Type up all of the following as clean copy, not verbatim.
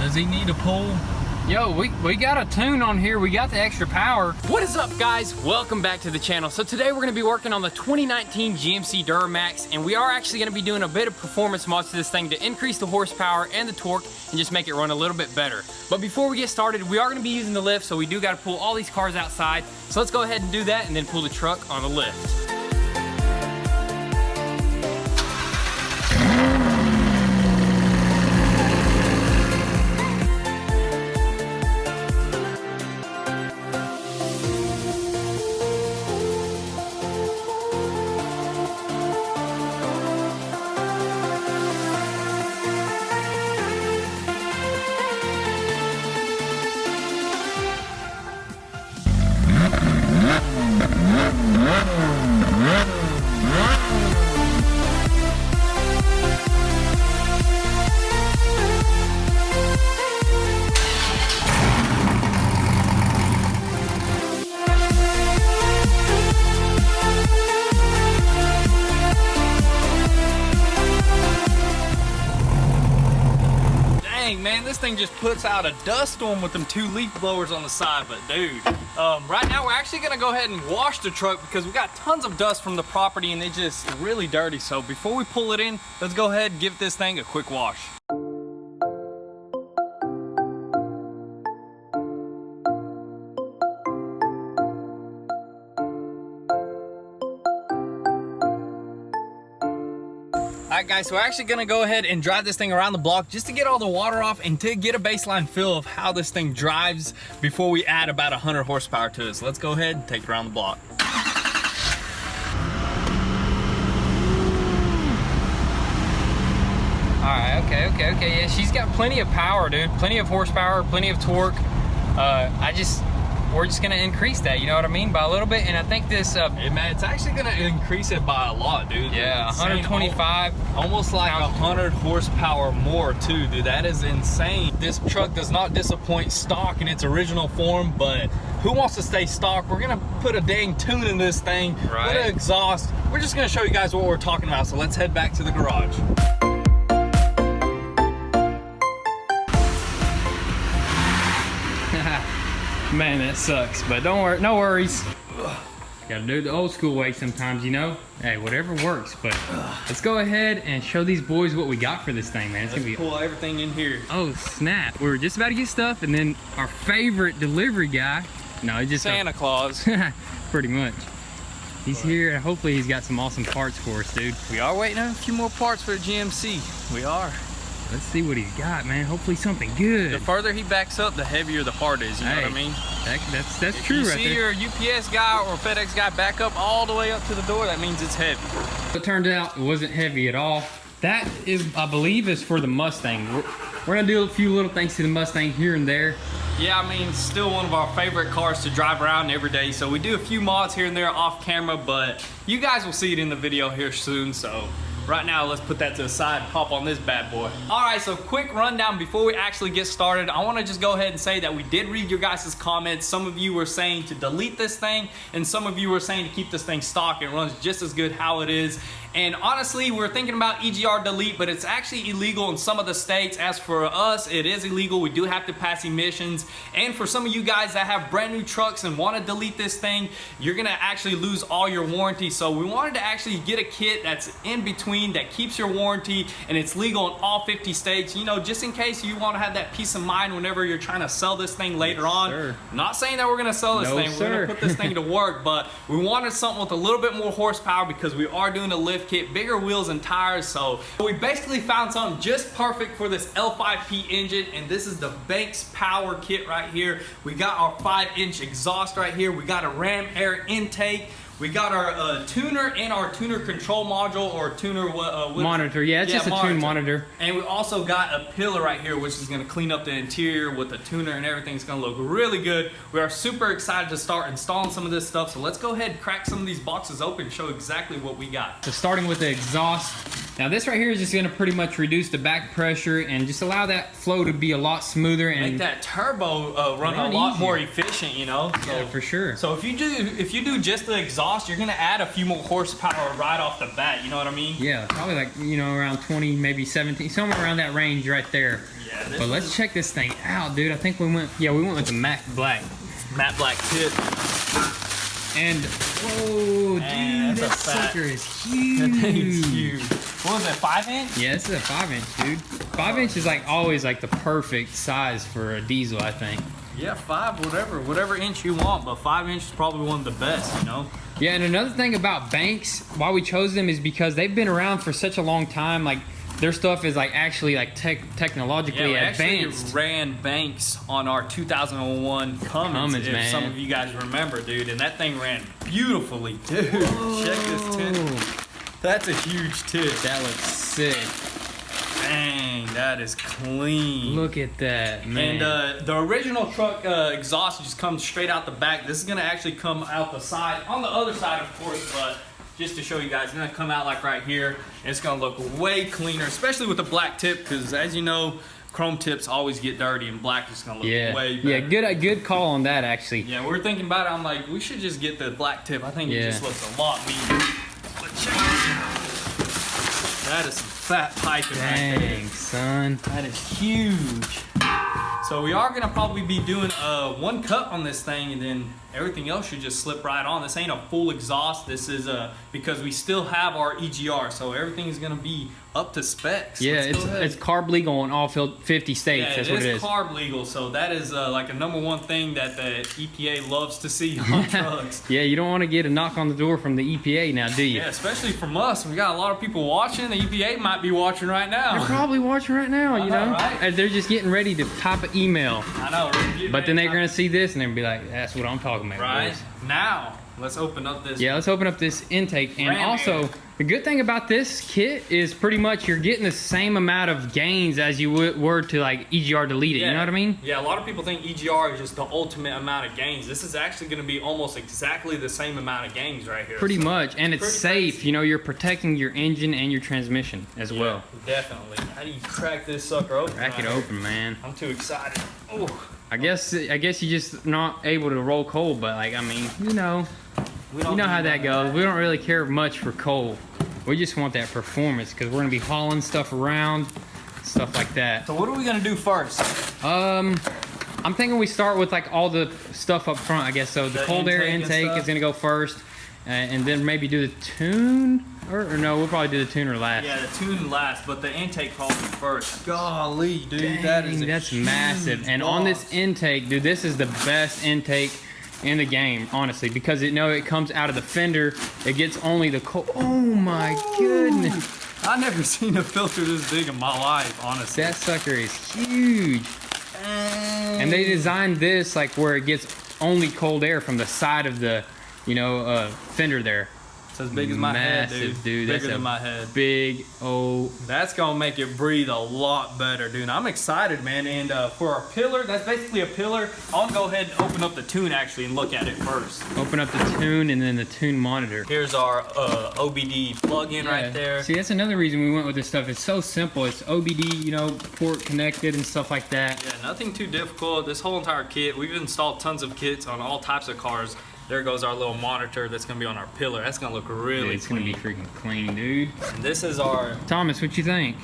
Does he need a pull? Yo, we got a tune on here. We got the extra power. What is up, guys? Welcome back to the channel. So today we're gonna be working on the 2019 GMC Duramax, and we are actually gonna be doing a bit of performance mods to this thing to increase the horsepower and the torque and just make it run a little bit better. But before we get started, we are gonna be using the lift, so we do gotta pull all these cars outside. So let's go ahead and do that and then pull the truck on the lift. Man, this thing just puts out a dust storm with them 2 leaf blowers on the side. But dude, right now we're actually gonna go ahead and wash the truck because we got tons of dust from the property and it's just really dirty. So before we pull it in, let's go ahead and give this thing a quick wash. Alright guys, so we're actually gonna go ahead and drive this thing around the block just to get all the water off and to get a baseline feel of how this thing drives before we add about 100 horsepower to it. So let's go ahead and take it around the block. Alright, okay, yeah, she's got plenty of power, dude. Plenty of horsepower, plenty of torque. We're just gonna increase that, you know what I mean, by a little bit. And I think this, man, it's actually gonna increase it by a lot, dude. Yeah, 125. Almost like 100 horsepower more too, dude. That is insane. This truck does not disappoint stock in its original form, but who wants to stay stock? We're gonna put a dang tune in this thing, right? Put an exhaust. We're just gonna show you guys what we're talking about. So let's head back to the garage. Man, that sucks, but don't worry, no worries. Gotta do it the old school way sometimes, you know? Hey, whatever works, but let's go ahead and show these boys what we got for this thing, man. It's gonna be pull everything in here. Oh, snap. We were just about to get stuff, and then our favorite delivery guy, no, it's just Santa Claus. Pretty much. He's here, and hopefully he's got some awesome parts for us, dude. We are waiting on a few more parts for the GMC. We are. Let's see what he's got, man. Hopefully something good. The further he backs up, the heavier the part is, you know what I mean? That's true right there. If you see your UPS guy or FedEx guy back up all the way up to the door, that means it's heavy. It turned out it wasn't heavy at all. That is, I believe, is for the Mustang. We're gonna do a few little things to the Mustang here and there. Yeah, I mean, still one of our favorite cars to drive around every day. So we do a few mods here and there off camera, but you guys will see it in the video here soon, so. Right now, let's put that to the side and hop on this bad boy. All right, so quick rundown before we actually get started. I wanna just go ahead and say that we did read your guys' comments. Some of you were saying to delete this thing, and some of you were saying to keep this thing stock. It runs just as good how it is. And honestly, we're thinking about EGR delete, but it's actually illegal in some of the states. As for us, it is illegal. We do have to pass emissions. And for some of you guys that have brand new trucks and wanna delete this thing, you're gonna actually lose all your warranty. So we wanted to actually get a kit that's in between that keeps your warranty, and it's legal in all 50 states, you know, just in case you want to have that peace of mind whenever you're trying to sell this thing later on. Sir. Not saying that we're going to sell this thing, we're going to put this thing to work, but we wanted something with a little bit more horsepower because we are doing a lift kit, bigger wheels and tires. So we basically found something just perfect for this L5P engine, and this is the Banks Power Kit right here. We got our 5-inch exhaust right here. We got a ram air intake. We got our tuner and our tuner control module, or tuner monitor. Yeah, it's just a tune monitor. And we also got a pillar right here, which is going to clean up the interior with the tuner and everything. It's going to look really good. We are super excited to start installing some of this stuff. So let's go ahead and crack some of these boxes open and show exactly what we got. So starting with the exhaust, Now this right here is just gonna pretty much reduce the back pressure and just allow that flow to be a lot smoother and make that turbo run a lot more efficient, you know? So, yeah, for sure. So if you do just the exhaust, you're gonna add a few more horsepower right off the bat, you know what I mean? Yeah, probably like, you know, around 20, maybe 17, somewhere around that range right there. Yeah, but let's check this thing out, dude. I think we went with the matte black. Matte black tip. And, whoa, dude, that sucker is huge. That thing's huge. What was it, 5-inch? Yeah, this is a 5-inch, dude. 5-inch is like always like the perfect size for a diesel, I think. Yeah, 5, whatever inch you want, but 5-inch is probably one of the best, you know? Yeah, and another thing about Banks, why we chose them is because they've been around for such a long time. Like, their stuff is like actually like technologically advanced. Actually ran Banks on our 2001 Cummins, if man. some of you guys remember, dude, and that thing ran beautifully, dude. Whoa. Check this tip. That's a huge tip. That looks sick. Dang, that is clean. Look at that, man. And the original truck exhaust just comes straight out the back. This is gonna actually come out the side, on the other side, of course, but just to show you guys, it's gonna come out like right here. And it's gonna look way cleaner, especially with the black tip, because as you know, chrome tips always get dirty, and black is gonna look way better. Yeah, good call on that, actually. Yeah, we're thinking about it. I'm like, we should just get the black tip. I think it just looks a lot meaner. But check this out. That is some fat piping right there. Dang, son. That is huge. So we are gonna probably be doing one cut on this thing, and then everything else should just slip right on. This ain't a full exhaust. This is because we still have our EGR, so everything is gonna be up to specs. Yeah, it's carb legal in all 50 states. Yeah, that's what it is. It's carb legal, so that is like a #1 thing that the EPA loves to see on trucks. Yeah, you don't want to get a knock on the door from the EPA now, do you? Yeah, especially from us. We got a lot of people watching. The EPA might be watching right now. They're probably watching right now, you know? Right? And they're just getting ready to type an email. I know. But then they're gonna see this and they'll be like, that's what I'm talking about. Right. Boys. Now, let's open up this. Yeah, let's open up this intake. And also, the good thing about this kit is pretty much you're getting the same amount of gains as you were to like EGR deleted. You know what I mean? Yeah, a lot of people think EGR is just the ultimate amount of gains. This is actually going to be almost exactly the same amount of gains right here. Pretty much. And it's safe. Crazy. You know, you're protecting your engine and your transmission as well. Definitely. How do you crack this sucker open? Crack it open, man. I'm too excited. Oh. I guess you're just not able to roll coal, but like, I mean, you know how that goes. We don't really care much for coal. We just want that performance because we're gonna be hauling stuff around, stuff like that. So what are we gonna do first? I'm thinking we start with like all the stuff up front, I guess. So the cold air intake is gonna go first, and then maybe do the tune, or no, we'll probably do the tuner last. Yeah, the tune last, but the intake probably first. Golly, dude, Dang, that's massive. And on this intake, dude, this is the best intake in the game, honestly, because it comes out of the fender. It gets only the cold. Oh my goodness! I've never seen a filter this big in my life, honestly. That sucker is huge. And they designed this like where it gets only cold air from the side of the, fender there. It's as big as my head, dude. Bigger than my head. Big old. That's gonna make it breathe a lot better, dude. I'm excited, man. And for our pillar, that's basically a pillar. I'll go ahead and open up the tune actually and look at it first. Open up the tune and then the tune monitor. Here's our OBD plug-in right there. See, that's another reason we went with this stuff. It's so simple. It's OBD, port connected and stuff like that. Yeah, nothing too difficult. This whole entire kit, we've installed tons of kits on all types of cars. There goes our little monitor that's gonna be on our pillar. That's gonna look really it's clean. It's gonna be freaking clean, dude. And this is our... Thomas, what you think?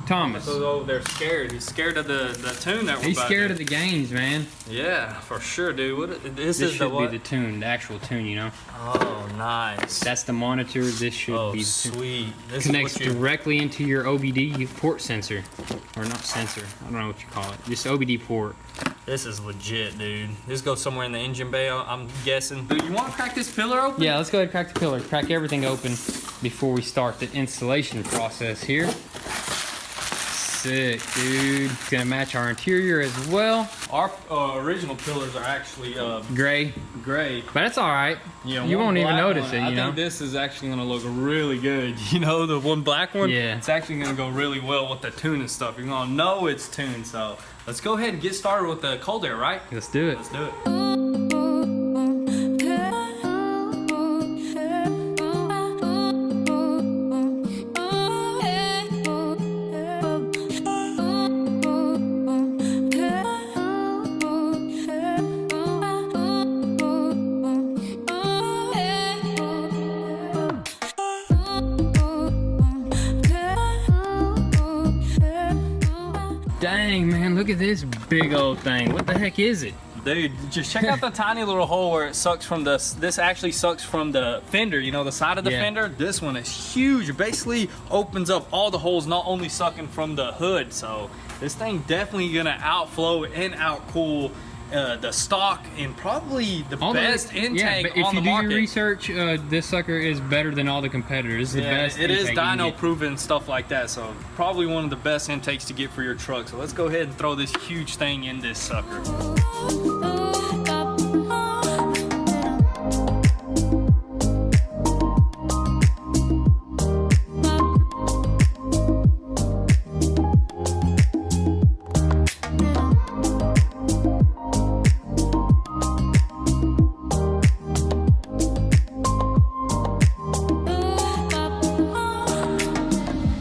Thomas. Oh, they're scared. He's scared of the tune that we're He's scared of the gains, man. Yeah, for sure, dude. This should be the tune, the actual tune, Oh, nice. That's the monitor. This should be the sweet. This connects directly into your OBD port sensor. Or not sensor. I don't know what you call it. Just OBD port. This is legit, dude. This goes somewhere in the engine bay, I'm guessing. Dude, you want to crack this pillar open? Yeah, let's go ahead and crack the pillar. Crack everything open before we start the installation process here. Sick, dude. It's gonna match our interior as well. Our original pillars are actually gray, but that's all right. You won't even notice it. I think this is actually gonna look really good. The one black one. Yeah, it's actually gonna go really well with the tune and stuff. You're gonna know it's tuned. So let's go ahead and get started with the cold air, right? Let's do it. Let's do it. Dang, man, look at this big old thing. What the heck is it? Dude, just check out the tiny little hole where it sucks from this actually sucks from the fender, you know, the side of the fender. This one is huge. It basically opens up all the holes, not only sucking from the hood. So this thing definitely gonna outflow and outcool the stock and probably the best intake on the market. If you do your research, this sucker is better than all the competitors. It's the best it is intake dyno proven, stuff like that. So probably one of the best intakes to get for your truck. So let's go ahead and throw this huge thing in this sucker.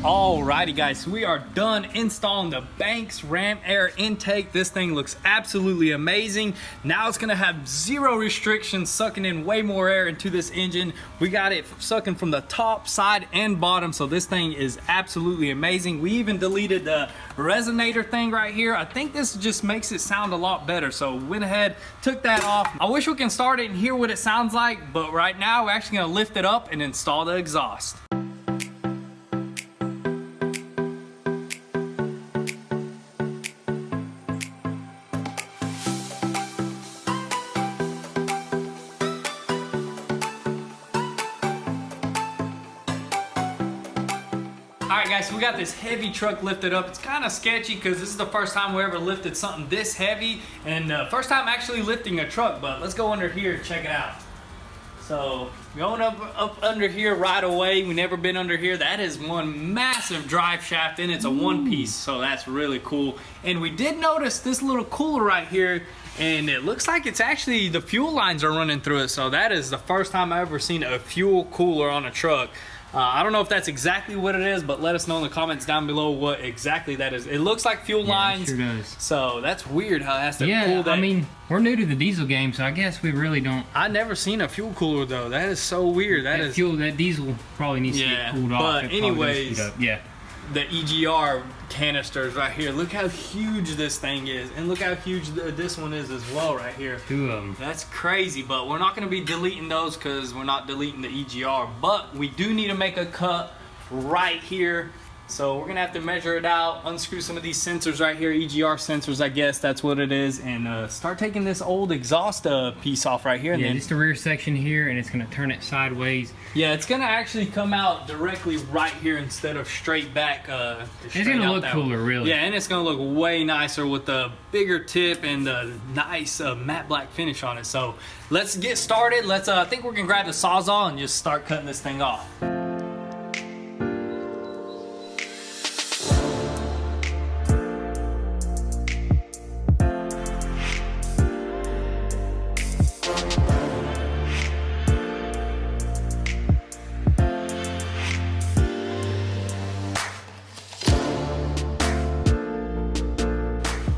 Alrighty guys, so we are done installing the Banks Ram Air intake. This thing looks absolutely amazing. Now it's gonna have zero restrictions, sucking in way more air into this engine. We got it sucking from the top, side, and bottom, so this thing is absolutely amazing. We even deleted the resonator thing right here. I think this just makes it sound a lot better, so went ahead, took that off. I wish we can start it and hear what it sounds like, but right now we're actually gonna lift it up and install the exhaust. Alright guys, so we got this heavy truck lifted up. It's kind of sketchy because this is the first time we ever lifted something this heavy, and first time actually lifting a truck, but let's go under here and check it out. So going up under here right away, we never been under here. That is one massive drive shaft and it's a one piece, so that's really cool. And we did notice this little cooler right here, and it looks like it's actually, the fuel lines are running through it, so that is the first time I've ever seen a fuel cooler on a truck. I don't know if that's exactly what it is, but let us know in the comments down below what exactly that is. It looks like fuel lines. It sure does. So that's weird how it has to cool that. I mean, we're new to the diesel game, so I guess we really don't. I never seen a fuel cooler though. That is so weird. That diesel probably needs to get cooled off. But anyways, the EGR canisters right here. Look how huge this thing is, and look how huge this one is as well right here. Two of them. That's crazy, but we're not going to be deleting those because we're not deleting the EGR, but we do need to make a cut right here. So we're gonna have to measure it out, unscrew some of these sensors right here, EGR sensors, I guess that's what it is, and start taking this old exhaust piece off right here. And then, just the rear section here, and it's gonna turn it sideways. Yeah, it's gonna actually come out directly right here instead of straight back. It's gonna look cooler, really. Yeah, and it's gonna look way nicer with the bigger tip and the nice matte black finish on it. So let's get started. Let's I think we're gonna grab the Sawzall and just start cutting this thing off.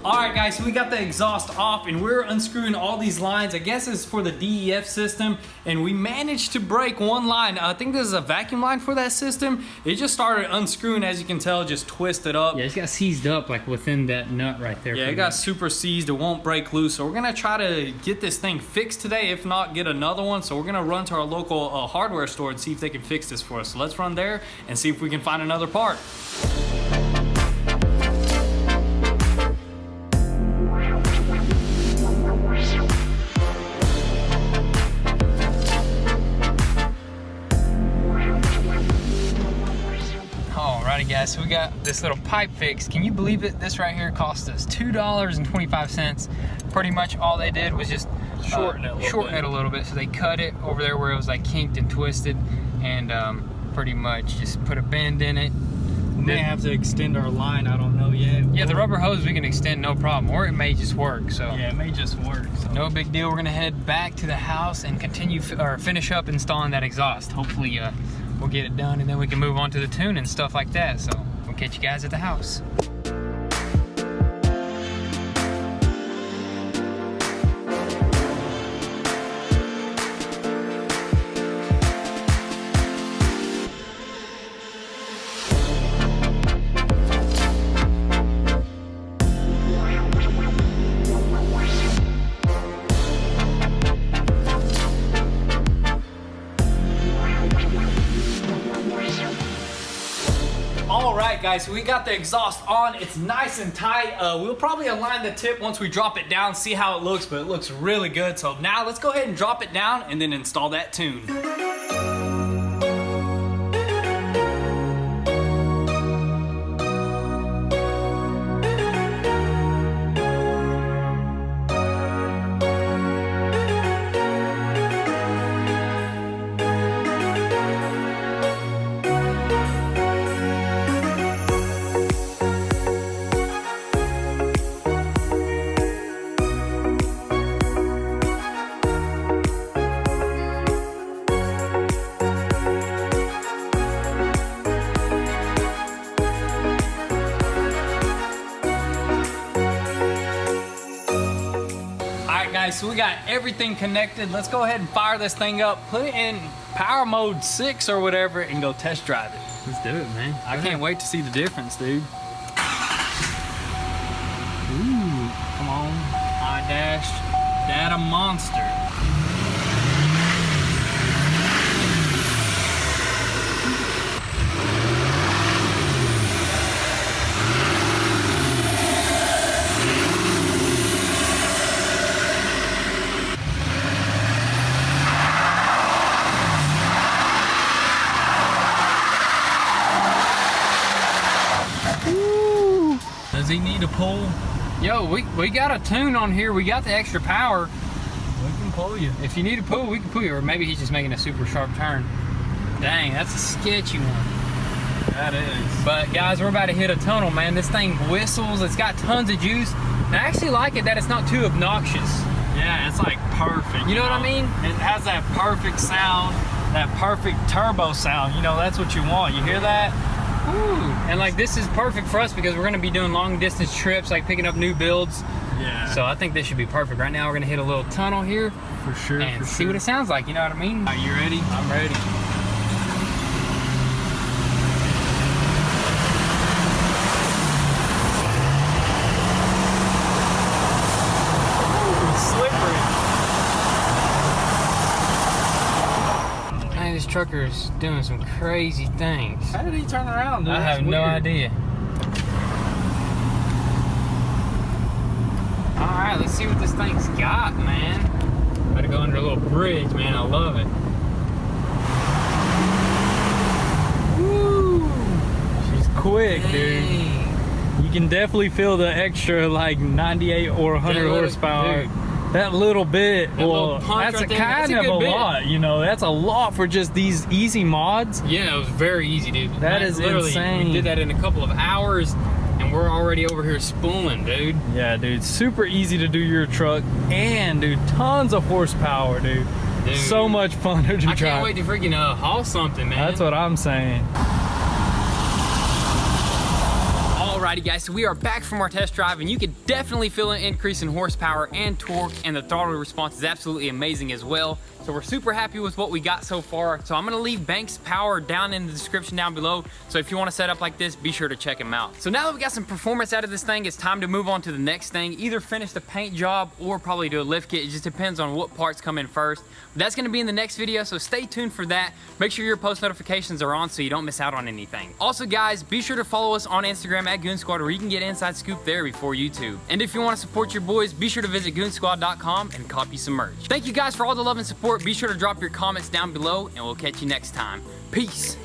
Alright guys, so we got the exhaust off and we're unscrewing all these lines. I guess it's for the DEF system, and we managed to break one line. I think this is a vacuum line for that system. It just started unscrewing, as you can tell, just twisted up. Yeah, it's got seized up like within that nut right there. Yeah, it got super seized. It won't break loose. So we're gonna try to get this thing fixed today, if not get another one. So we're gonna run to our local hardware store and see if they can fix this for us. So let's run there and see if we can find another part. Guys, so we got this little pipe fix. Can you believe it? This right here cost us $2.25. Pretty much all they did was just shorten it a little bit. So they cut it over there where it was like kinked and twisted, and pretty much just put a bend in it. We may have to extend our line, I don't know yet. Yeah, the rubber hose we can extend no problem, or it may just work. So yeah, it may just work. So. No big deal. We're gonna head back to the house and continue or finish up installing that exhaust. Hopefully we'll get it done, and then we can move on to the tune and stuff like that. So we'll catch you guys at the house. guys, we got the exhaust on. It's nice and tight. We'll probably align the tip once we drop it down, see how it looks, but it looks really good. So now let's go ahead and drop it down and then install that tune. So we got everything connected. Let's go ahead and fire this thing up, put it in power mode 6 or whatever, and go test drive it. Let's do it, man. I can't wait to see the difference, dude. Ooh, come on. iDash, data monster. Does he need a pull? Yo, we got a tune on here. We got the extra power. We can pull you. If you need a pull, we can pull you. Or maybe he's just making a super sharp turn. Dang, that's a sketchy one. That is. But guys, we're about to hit a tunnel, man. This thing whistles. It's got tons of juice. And I actually like it that it's not too obnoxious. Yeah, it's like perfect. You know what I mean? It has that perfect sound, that perfect turbo sound. You know, that's what you want. You hear that? Ooh. And like this is perfect for us because we're gonna be doing long distance trips, like picking up new builds. Yeah. So I think this should be perfect. Right now we're gonna hit a little tunnel here. For sure. And see what it sounds like, you know what I mean? Are you ready? I'm ready. This trucker's doing some crazy things. How did he turn around, dude? I have no idea. Alright, let's see what this thing's got, man. Gotta go under a little bridge, man. I love it. Woo! She's quick, dude. Dang. You can definitely feel the extra like 98 or 100 horsepower. Dude. That little bit, That little punch that's right there, kind that's a of good a bit. lot, you know. That's a lot for just these easy mods. Yeah, it was very easy, dude. That is literally insane. We did that in a couple of hours, and we're already over here spooling, dude. Yeah, dude, super easy to do your truck, and dude, tons of horsepower, dude. So much fun to drive. I can't wait to freaking haul something, man. That's what I'm saying. Alrighty guys, so we are back from our test drive, and you can definitely feel an increase in horsepower and torque, and the throttle response is absolutely amazing as well. So we're super happy with what we got so far. So I'm gonna leave Banks' power down in the description down below. So if you wanna set up like this, be sure to check him out. So now that we got some performance out of this thing, it's time to move on to the next thing. Either finish the paint job or probably do a lift kit. It just depends on what parts come in first. But that's gonna be in the next video, so stay tuned for that. Make sure your post notifications are on so you don't miss out on anything. Also guys, be sure to follow us on Instagram at goonzquad, where you can get inside scoop there before YouTube. And if you wanna support your boys, be sure to visit goonzquad.com and copy some merch. Thank you guys for all the love and support. Be sure to drop your comments down below, and we'll catch you next time. Peace.